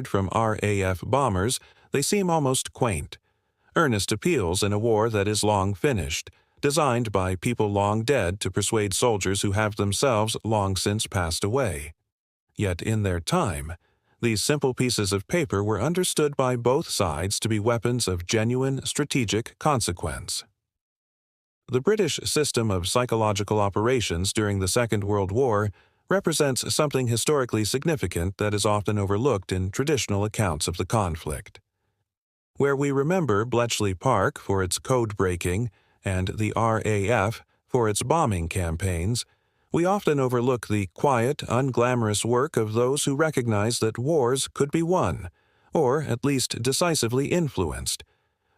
from RAF bombers, they seem almost quaint. Earnest appeals in a war that is long finished, designed by people long dead to persuade soldiers who have themselves long since passed away. Yet in their time, these simple pieces of paper were understood by both sides to be weapons of genuine strategic consequence. The British system of psychological operations during the Second World War represents something historically significant that is often overlooked in traditional accounts of the conflict. Where we remember Bletchley Park for its code-breaking and the RAF for its bombing campaigns, we often overlook the quiet, unglamorous work of those who recognize that wars could be won, or at least decisively influenced,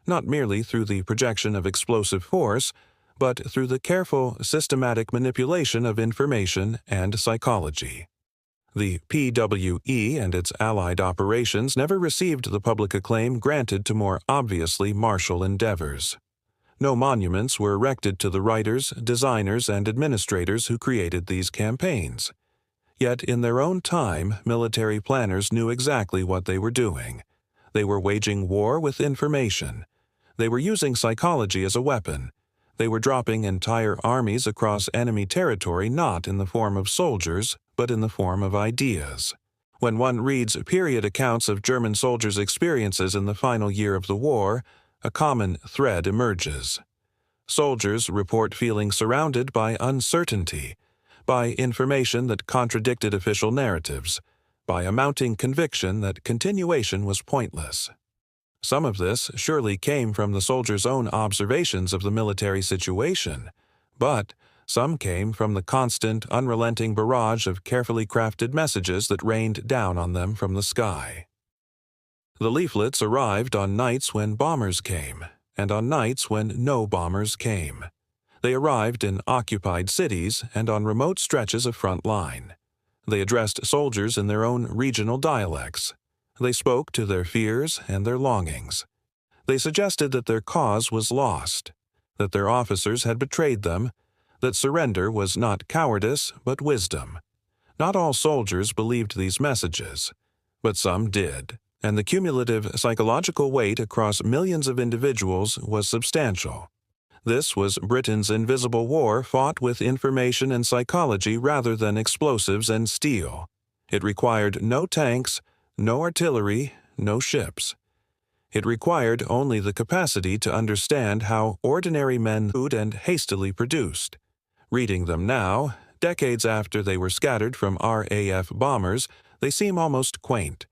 not merely through the projection of explosive force, but through the careful, systematic manipulation of information and psychology. The PWE and its allied operations never received the public acclaim granted to more obviously martial endeavors. No monuments were erected to the writers, designers, and administrators who created these campaigns. Yet in their own time, military planners knew exactly what they were doing. They were waging war with information. They were using psychology as a weapon. They were dropping entire armies across enemy territory not in the form of soldiers, but in the form of ideas. When one reads period accounts of German soldiers' experiences in the final year of the war, a common thread emerges. Soldiers report feeling surrounded by uncertainty, by information that contradicted official narratives, by a mounting conviction that continuation was pointless. Some of this surely came from the soldiers' own observations of the military situation, but some came from the constant, unrelenting barrage of carefully crafted messages that rained down on them from the sky. The leaflets arrived on nights when bombers came, and on nights when no bombers came. They arrived in occupied cities and on remote stretches of front line. They addressed soldiers in their own regional dialects. They spoke to their fears and their longings. They suggested that their cause was lost, that their officers had betrayed them, that surrender was not cowardice but wisdom. Not all soldiers believed these messages, but some did, and the cumulative psychological weight across millions of individuals was substantial. This was Britain's invisible war fought with information and psychology rather than explosives and steel. It required no tanks, no artillery, no ships. It required only the capacity to understand how ordinary men food and hastily produced. Reading them now, decades after they were scattered from RAF bombers, they seem almost quaint.